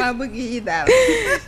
maa bëgg yi daal.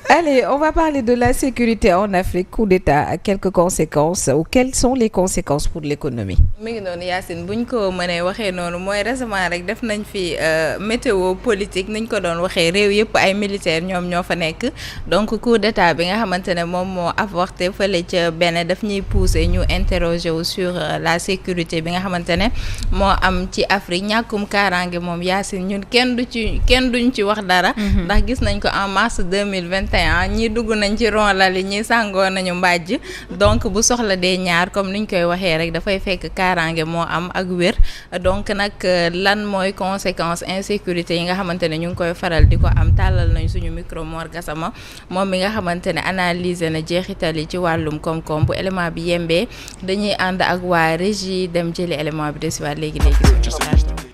Allez, on va parler de la sécurité en Afrique. Coup d'État, quelques conséquences ou quelles sont les conséquences pour l'économie? mi ngi noonu Yacine buñ ko mënee waxee noonu mooy récemment rek def nañ fi météo politique niñ ko doon waxee réew yëpp ay militaires ñoom ñoo fa nekk donc coup d'état bi nga xamante ne moom moo avorté fële ca benn daf ñuy pousser ñu interroger wu sur la sécurité bi nga xamante ne moo am ci Afrique ñàkkum kaaraange moom Yacine ñun kenn duñ ci wax dara. ndax gis nañ ko en mars 2021 ñii dugg nañ ci ronlali ñii sàngoo nañu mbàjj donc bu soxla dee ñaar comme niñ koy waxee rek dafay fekk kaaraange moo am ak wér donc nag lan mooy conséquence insécurité yi nga xamante ne ñu ngi koy faral di ko am tàllal nañ suñu micro Mor Gassama moom mi nga xamante ne analyser na jeexital yi ci wàllum koom-koom bu élément bi yembee dañuy ànd ak waa régie dem jëli élément bi desiwaat léegi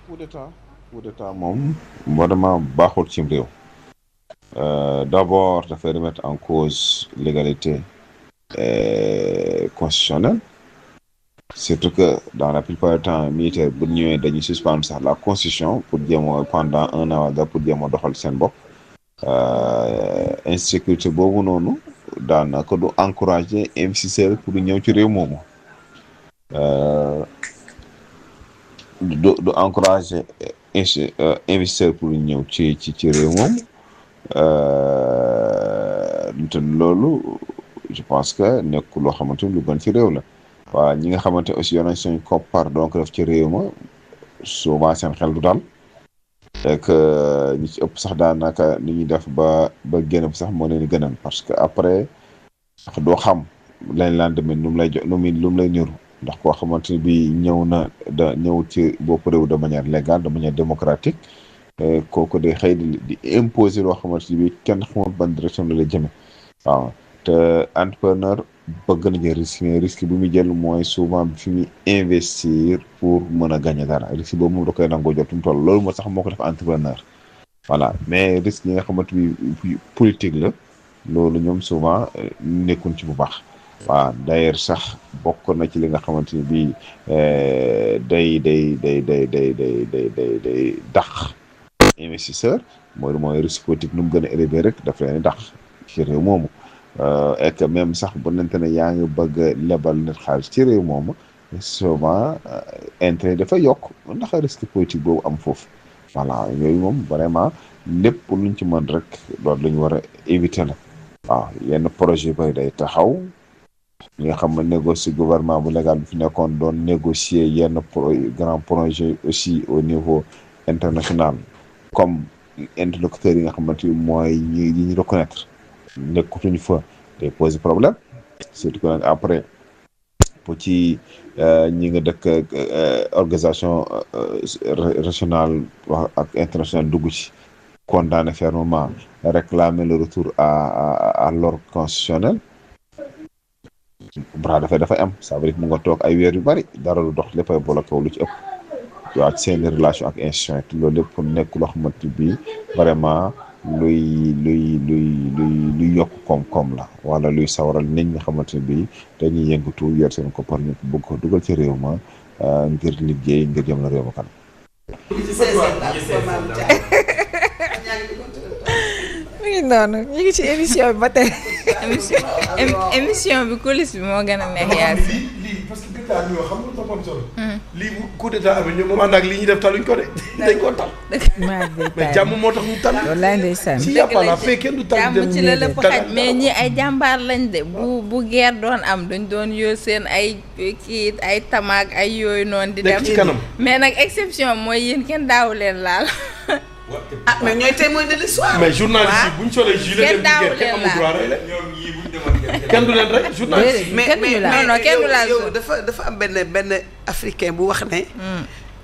coup d'état moom vraiment baaxul ci réew d'abord dafay remettre en cause l'égalité constitutionnelle surtout que dans la plupart du temps militaire bu ñëwee dañuy suspendre sax la constitution pour jéem a pendant un an pour jéem a doxal seen bopp insécurité boobu noonu daanaka du encourager investisseur pour ñëw ci réew moomu du encourager investisseur pour ñëw ci réew moom te loolu je pense que nekk loo xamante ni lu gën ci réew la waaw ñi nga xamante aussi yoon nañ suñ koppar donc def ci réew ma souvent seen xel du dal et que ñi ci ëpp sax daanaka ni ñuy def ba génn sax moo leen gënal parce que après sax doo xam lañ laan demee lu mu lay jox lu mu lay niru ndax koo xamante ni bi ñëw ci bopp réew de manière légale de manière démocratique kooku day xëy di imposer loo xamante ni bi kenn xamul ban direction la lay jëme waaw te entrepreneur bëgg na jël risque mais risque bi muy jël mooy souvent bi fi muy investir pour mën a gagner dara risque boobu moom da koy nangoo jot mu toll loolu moo sax moo ko def entrepreneur voilà mais risque yi nga xamante ni politique la loolu ñoom souvent nekkuñ ci bu baax waaw d'ailleurs sax bokk na ci li nga xamante ni bii day dàq investisseur mooy risque politique nu mu gën a élevé rek daf leen dàq ci réew moomu et que même sax bu nente ne yaa ngi bëgg a lebal nit xaalis ci réew moomu souvent intérêt dafa yokk ndax risque politique boobu am foofu voilà yooyu moom vraiment lépp luñ ci mën rek loolu la ñu war a éviter la waaw yenn projet bay day taxaw ñi nga xam ne négocier gouvernement bu légal bi fi nekkoon doon négocier yenn grand projet aussi au niveau international comme interlocuteurs yi nga xamante ni mooy ñi ñu reconnaître nekkutuñu fa day poser problème surtout que nag après pour ci ñi nga dëkk organisation régionale wax ak internationale dugg ci condamner fermement réclamer le retour à l'ordre constitutionnel bras dafay am ça veut dire mu nga toog ay weer yu bari dara lu dox léppay bloqué wu lu ci ëpp waaw ci seen relation ak institution yi loolu lépp nekk loo xamante bi vraiment luy yokk koom-koom la wala luy sawaral nit ñi nga xamante ne bii dañuy yëngatu yor seen koppar ñu bëgg ko dugal ci réew ma ngir liggéey ngir jëm la réew ma kanam. mi ngi noonu ñu ngi ci émission bi ba tey. émission bi coulisse bi moo gën a neex Yacine. lii parce que dëkk daal xam nga dafa am solo. lii bu coup d'état amee ñoom moom ànd ak li ñuy def taluñ ko de. dañ koo tal. mais jàmm moo tax ñu tal. wallaay ndeysaan. si yàpp la fee kenn du tal jàmm ci la lépp xaj mais ñi ay jàmbaar lañ de bu guerre doon am dañ doon yor seen ay kii ay tamaak ay yooyu noonu di dem. ci kanam mais nag exception mooy yéen kenn daawu leen laal. ah mais ñooy témoin de l'histoire. mais journaliste yi bu ñu solee gilet dem ci guerre kenn amul droit rey la. kenn du leen rey journaliste. mais kenn du laal yow dafa am benn africain bu wax ne.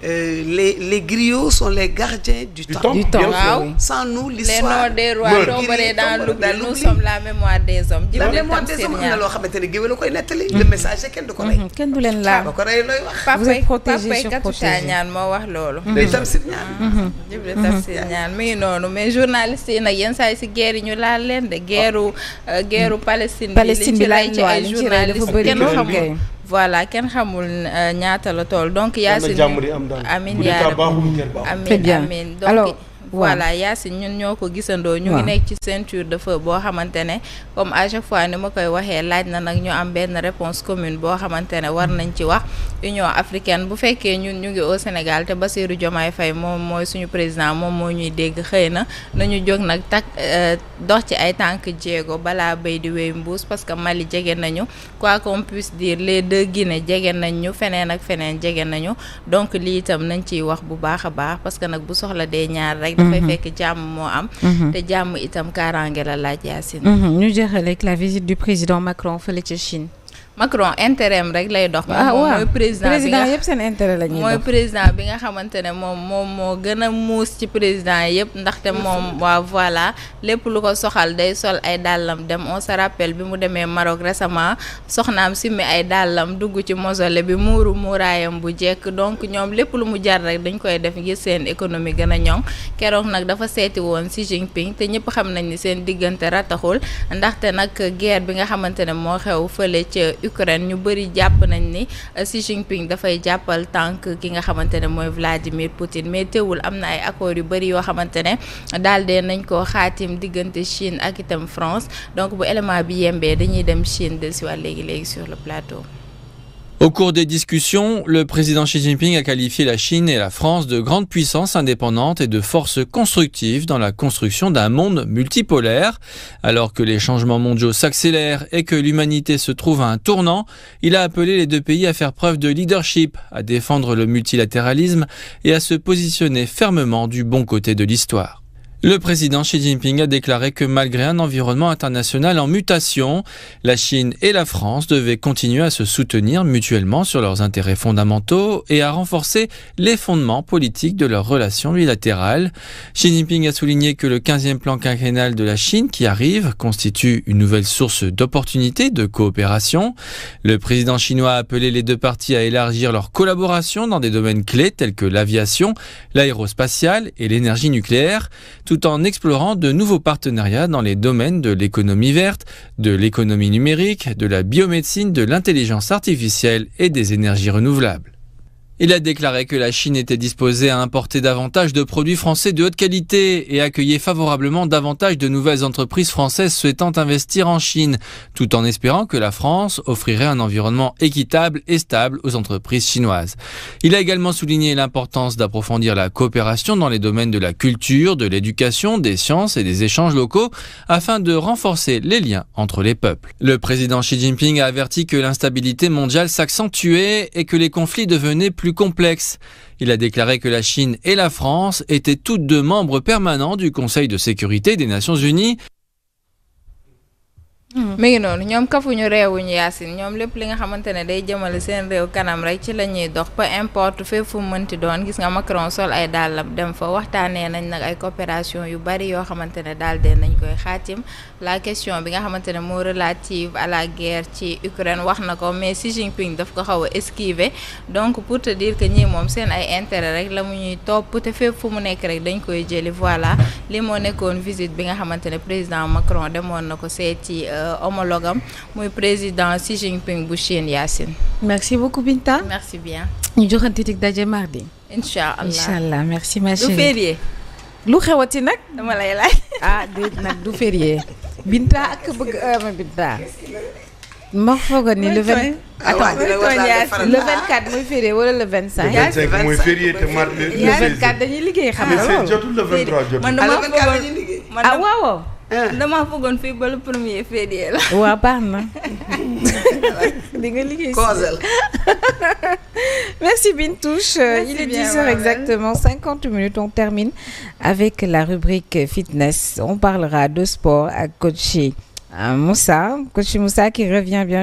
les griots sont les gardiens du temps. waaw sans nous l'histoire les noms des rois tomberait dans l'oubli nous sommes la mémoire des hommes. la mémoire des hommes am na loo xamante ne géwél la koy nettali. le messager kenn du ko rey. kenn du leen laal ba ko rey looy wax. vous êtes protégé sur Papa protégé. ñaan moo wax loolu. day Tamsir ñaan. Jibril Tamsir ñaan mi ngi noonu mais journaliste yi nag yenn saa yi si guerre yi ñu laal leen de guerru Palestine bi liñ ci rey ci ay journaliste kenn xamul voilà kenn xamul ñaata la toll donc Yacine amiin yaa amiin Très bien. amiin donc Alors, voilà Yacine ñun ñoo ko gisandoo. ñu ngi nekk ci ceinture de feu boo xamante ne comme à chaque fois ni ma koy waxee laaj na nag ñu am benn réponse commune boo xamante ne war nañ ci wax. Union africaine bu fekkee ñun ñu ngi au Sénégal te Bassirou Diomaye Faye moom mooy suñu président moom moo ñuy dégg xëy na nañu jóg nag dox ci ay tànk jéego balaa béy di wéy mbuus parce que Mali jege nañu quoi qu'on puisse dire les deux Guinée jege nañ ñu feneen ak feneen jege nañu donc lii itam nañ ciy wax bu baax a baax parce que nag bu soxla dee ñaar rek dafay fekk jàmm moo am te jàmm itam kaaraange la laaj Yacine. ñu jeexal avec la visite du président Macron fële ca Chine. Macron intérêt am rek lay dox. mooy président yëpp seen intérêt la ñuy dox. mooy président bi nga xamante ne moom moo gën a muus ci président yëpp ndaxte moom voilà lépp lu ko soxal day sol ay dàllam dem on se rappelle bi mu demee Maroc récemment soxnaam simmi ay dàllam dugg ci mausolée bi muuraayam bu jekk donc ñoom lépp lu mu jar rek dañ koy def ngir seen économie gën a ñoŋ keroog nag dafa seeti woon Xi Jinping te ñëpp xam nañ ni seen diggante rataxul ndaxte nag guerre bi nga xamante ne moo xew fële ca Ukraine ñu bëri jàpp nañ ni Xi Jinping dafay jàppal tànk ki nga xamante ne mooy Vladimir Poutine mais teewul am na ay accords yu bëri yoo xamante ne daal de nañ ko xaatim diggante Chine ak itam France donc bu élément bi yembee dañuy dem Chine del si waat léegi sur le plateau. Au cours des discussions, le président Xi Jinping a qualifié la Chine et la France de grandes puissances indépendantes et de forces constructives dans la construction d'un monde multipolaire. Alors que les changements mondiaux s'accélèrent et que l'humanité se trouve à un tournant, il a appelé les deux pays à faire preuve de leadership, à défendre le multilatéralisme et à se positionner fermement du bon côté de l'histoire. Le président Xi Jinping a déclaré que malgré un environnement international en mutation, la Chine et la France devaient continuer à se soutenir mutuellement sur leurs intérêts fondamentaux et à renforcer les fondements politiques de leurs relations bilatérales. Xi Jinping a souligné que le 15e plan quinquennal de la Chine qui arrive constitue une nouvelle source d'opportunités de coopération. Le président chinois a appelé les deux parties à élargir leur collaboration dans des domaines clés tels que l'aviation, l'aérospatiale et l'énergie nucléaire, tout en explorant de nouveaux partenariats dans les domaines de l'économie verte, de l'économie numérique, de la biomédecine, de l'intelligence artificielle et des énergies renouvelables. Il a déclaré que la Chine était disposée à importer davantage de produits français de haute qualité et accueillait favorablement davantage de nouvelles entreprises françaises souhaitant investir en Chine, tout en espérant que la France offrirait un environnement équitable et stable aux entreprises chinoises. Il a également souligné l'importance d'approfondir la coopération dans les domaines de la culture, de l'éducation, des sciences et des échanges locaux afin de renforcer les liens entre les peuples. Le président Xi Jinping a averti que l'instabilité mondiale s'accentuait et que les conflits devenaient plus complexe. Il a déclaré que la Chine et la France étaient toutes deux membres permanents du Conseil de sécurité des Nations Unies. mi ngi noonu ñoom kafuñu réewuñu Yacine ñoom lépp li nga xamante ne day jëmale seen réew kanam rek ci la ñuy dox peu importe fépp fu mu mënti doon gis nga Macron sol ay dàllam dem fa waxtaanee nañ nag ay coopération yu bari yoo xamante ne daal de nañ koy xaatim la question bi nga xamante ne moo relative à la guerre ci Ukraine wax na ko mais Xi Jinping daf ko xaw a esquiver donc pour te dire que ñii moom seen ay intérêt rek la mu ñuy topp te fépp fu mu nekk rek dañ koy jëli voilà li moo nekkoon visite bi nga xamante ne président Macron demoon na ko seeti homologue am muy président Xi Jinping bu Chine Yacine. Merci beaucoup Binta. Merci bien. ñu joxante dig daje mardi. Inch'Allah merci ma chérie. du férié. lu xewati nag. dama lay laaj. déet nag du férié. Binta ak bëgg ma Binta. ma foogoon ni le 20. le 24 mooy férié wala le 25. le 25 mooy férié te mardi le 24 dañuy liggéey xam nga loolu. jotul le 23 jotul. man dama foogoon waaw. dama foogoon fii ba le premier férié la. waaw baax na. di nga liggéey Merci Bintouche. Il est 10h exactement, 50 minutes. On termine avec la rubrique fitness. On parlera de sport à coach Moussa qui revient bien